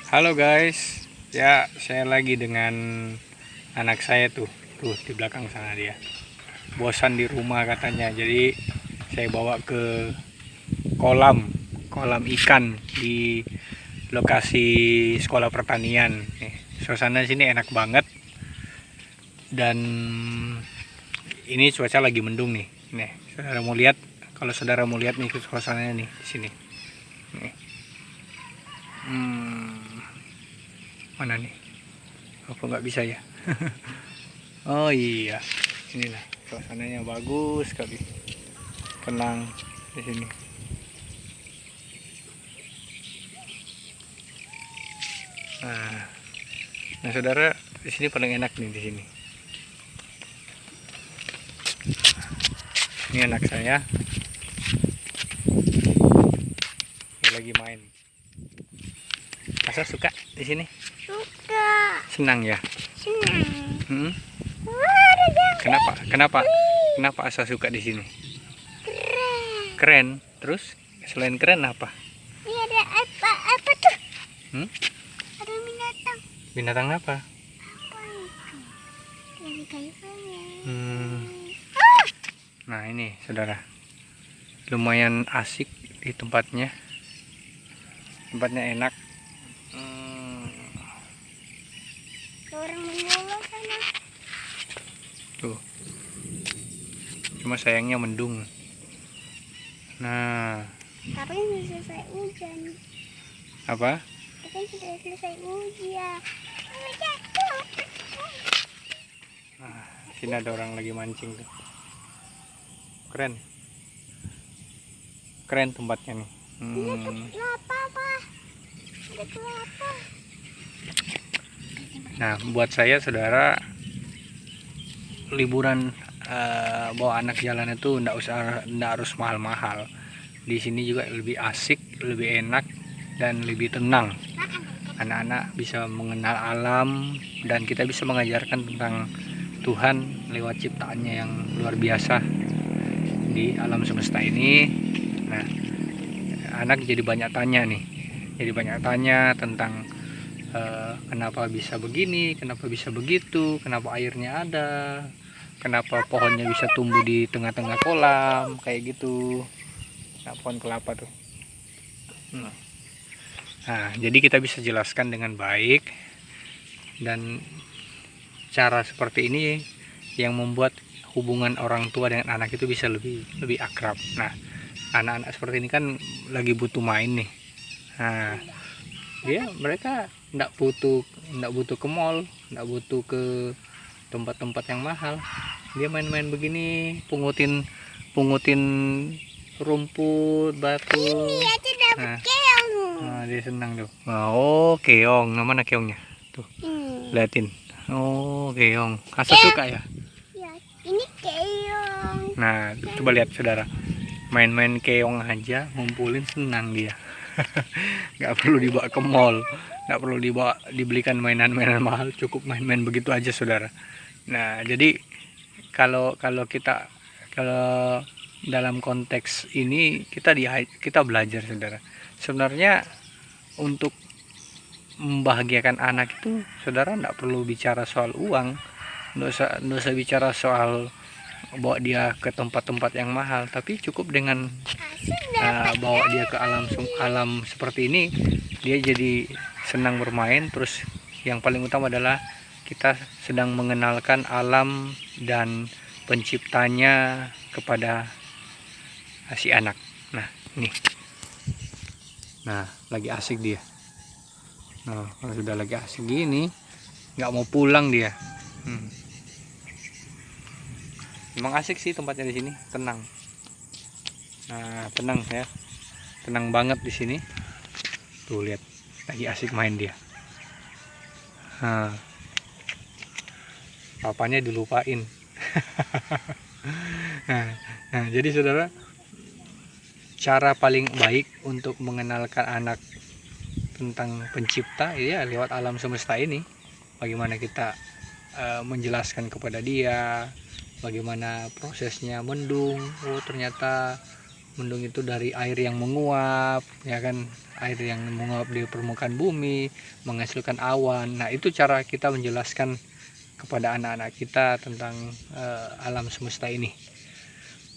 Halo guys, ya saya lagi dengan anak saya tuh di belakang sana dia. Bosan di rumah katanya, jadi saya bawa ke kolam, kolam ikan di lokasi sekolah pertanian. Nih, suasana sini enak banget dan ini cuaca lagi mendung nih. Nih, saudara mau lihat? Kalau saudara mau lihat nih suasananya nih di sini. Nih. Mana nih? Apa nggak bisa ya? Oh iya, inilah suasananya bagus sekali, tenang di sini. Nah, nah saudara, di sini paling enak nih di sini. Ini anak saya, dia lagi main. Masa suka di sini? Suka. Senang ya? Senang. Hmm? Wah, ada jangkrik. Kenapa Asa suka di sini? Keren. Keren. Terus selain keren apa? Ini ada apa tuh? Ada binatang. Binatang apa? Apa itu? Dari kayunya. Nah ini saudara, lumayan asik di tempatnya. Tempatnya enak. Orang menyulut sana. Tuh. Cuma sayangnya mendung. Nah, Tapi sudah selesai hujan. apa? Tapi sudah selesai hujan. Nah, sini ada orang lagi mancing tuh. Keren. Keren tempatnya nih. Kelapa apa? Ada kelapa. Nah, buat saya saudara, liburan bawa anak jalan itu ndak harus mahal-mahal. Di sini juga lebih asik, lebih enak dan lebih tenang. Anak-anak bisa mengenal alam dan kita bisa mengajarkan tentang Tuhan lewat ciptaannya yang luar biasa di alam semesta ini. Nah, anak jadi banyak tanya nih. Jadi banyak tanya tentang kenapa bisa begini, kenapa bisa begitu, kenapa airnya ada, kenapa pohonnya bisa tumbuh di tengah-tengah kolam kayak gitu. Nah, pohon kelapa tuh. Nah, jadi kita bisa jelaskan dengan baik, dan cara seperti ini yang membuat hubungan orang tua dengan anak itu bisa lebih akrab. Nah, anak-anak seperti ini kan lagi butuh main nih. Nah, mereka nggak butuh ke mall, nggak butuh ke tempat-tempat yang mahal. Dia main-main begini, pungutin rumput, batu. Nah, dia senang tuh. Oh, keong, namanya keongnya tuh, liatin. Oh, keong. Asa suka ya? Ya, ini keong. Nah, coba lihat saudara, main-main keong aja ngumpulin senang dia. Nggak perlu dibawa ke mall, nggak perlu dibelikan mainan-mainan mahal, cukup main-main begitu aja saudara. Nah, jadi kalau dalam konteks ini kita belajar saudara, sebenarnya untuk membahagiakan anak itu saudara nggak perlu bicara soal uang, nggak usah bicara soal bawa dia ke tempat-tempat yang mahal, tapi cukup dengan bawa dia ke alam seperti ini, dia jadi senang bermain. Terus yang paling utama adalah kita sedang mengenalkan alam dan penciptanya kepada si anak. Nah ini, nah lagi asik dia. Nah, kalau sudah lagi asik gini, nggak mau pulang dia. Emang asik sih tempatnya di sini, tenang. Nah, tenang ya, tenang banget di sini. Tuh lihat, lagi asik main dia. Nah, papanya dilupain. nah, jadi saudara, cara paling baik untuk mengenalkan anak tentang pencipta ya lewat alam semesta ini. Bagaimana kita menjelaskan kepada dia bagaimana prosesnya mendung. Oh, ternyata mendung itu dari air yang menguap, ya kan. air yang menguap di permukaan bumi, menghasilkan awan. Nah, itu cara kita menjelaskan kepada anak-anak kita tentang alam semesta ini.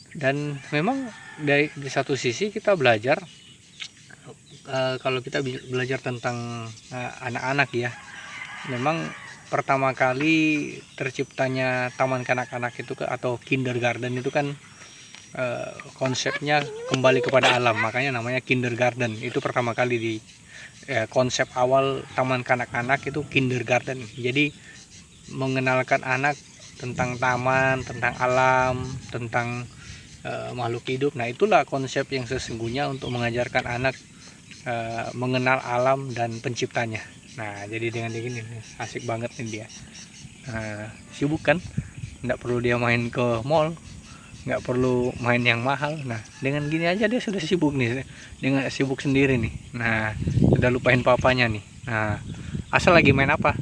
Dan memang di satu sisi kita belajar, kalau kita belajar tentang anak-anak ya, memang pertama kali terciptanya taman kanak-kanak itu atau kindergarten itu kan konsepnya kembali kepada alam, makanya namanya kindergarten. Itu pertama kali di konsep awal taman kanak-kanak itu kindergarten. Jadi mengenalkan anak tentang taman, tentang alam, tentang makhluk hidup. Nah, itulah konsep yang sesungguhnya untuk mengajarkan anak mengenal alam dan penciptanya. Nah, jadi dengan begini asik banget nih dia. Sibuk kan, nggak perlu dia main ke mall, nggak perlu main yang mahal. Nah, dengan gini aja dia sudah sibuk nih, dengan sibuk sendiri nih. Nah, sudah lupain papanya nih. Nah, asal lagi main apa?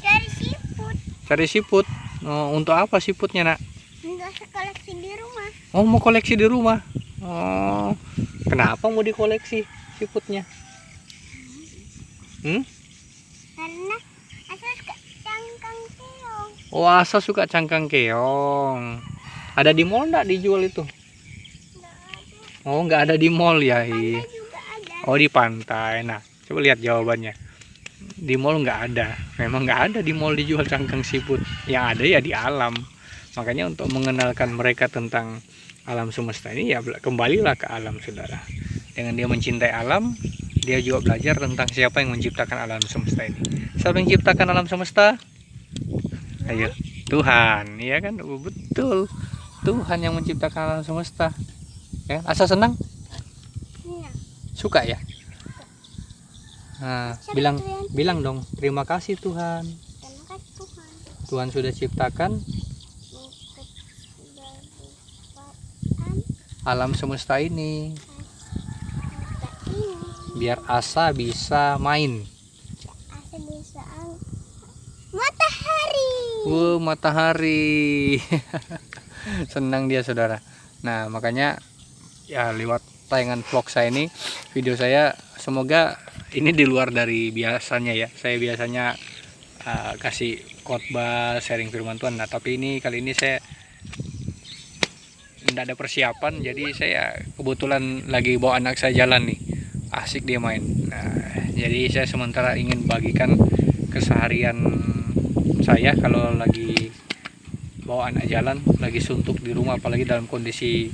Cari siput. Cari siput. Untuk apa siputnya, nak? Nggak koleksi di rumah. Oh, mau koleksi di rumah. Oh, kenapa mau dikoleksi siputnya? Karena asal suka cangkang keong. Oh, Asa suka cangkang keong. Ada di mall nggak dijual itu? Nggak ada. Oh, nggak ada di mall ya. Pantai juga ada. Oh, di pantai. Nah, coba lihat jawabannya. Di mall nggak ada. Memang nggak ada di mall dijual cangkang siput. Yang ada ya di alam. Makanya untuk mengenalkan mereka tentang alam semesta ini ya kembalilah ke alam, saudara. Dengan dia mencintai alam, dia juga belajar tentang siapa yang menciptakan alam semesta ini. Siapa yang menciptakan alam semesta? Ayo, Tuhan, iya kan? Betul, Tuhan yang menciptakan alam semesta. Ya, Asa senang? Iya. Suka ya? Nah, bilang dong, terima kasih Tuhan. Terima kasih Tuhan. Tuhan sudah ciptakan alam semesta ini biar Asa bisa main. Asa bisa matahari. Matahari. Senang dia, saudara. Nah, makanya ya lewat tayangan vlog saya ini, video saya, semoga ini di luar dari biasanya ya. Saya biasanya kasih khotbah, sharing firman Tuhan. Nah, tapi kali ini saya tidak ada persiapan, jadi saya kebetulan lagi bawa anak saya jalan nih, asik dia main. Nah, jadi saya sementara ingin bagikan keseharian saya kalau lagi bawa anak jalan, lagi suntuk di rumah, apalagi dalam kondisi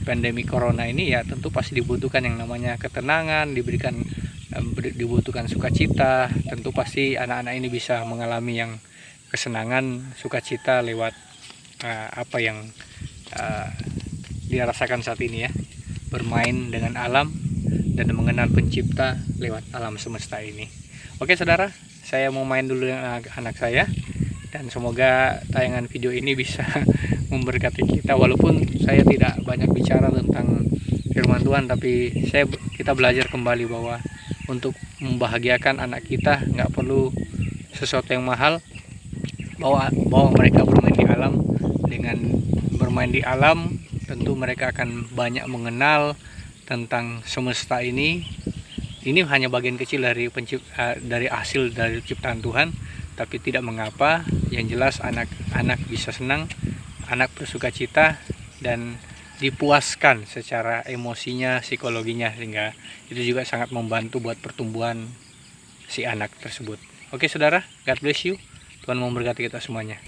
pandemi corona ini ya, tentu pasti dibutuhkan yang namanya ketenangan, dibutuhkan sukacita. Tentu pasti anak-anak ini bisa mengalami yang kesenangan, sukacita lewat apa yang dia rasakan saat ini ya, bermain dengan alam dan mengenal pencipta lewat alam semesta ini. Oke, saudara, saya mau main dulu dengan anak saya, dan semoga tayangan video ini bisa memberkati kita. Walaupun saya tidak banyak bicara tentang firman Tuhan, tapi kita belajar kembali bahwa untuk membahagiakan anak kita nggak perlu sesuatu yang mahal. Bahwa mereka bermain di alam. Dengan bermain di alam, tentu mereka akan banyak mengenal tentang semesta ini. Ini hanya bagian kecil dari hasil dari ciptaan Tuhan, tapi tidak mengapa. Yang jelas anak-anak bisa senang, anak bersukacita dan dipuaskan secara emosinya, psikologinya, sehingga itu juga sangat membantu buat pertumbuhan si anak tersebut. Oke, saudara, God bless you. Tuhan memberkati kita semuanya.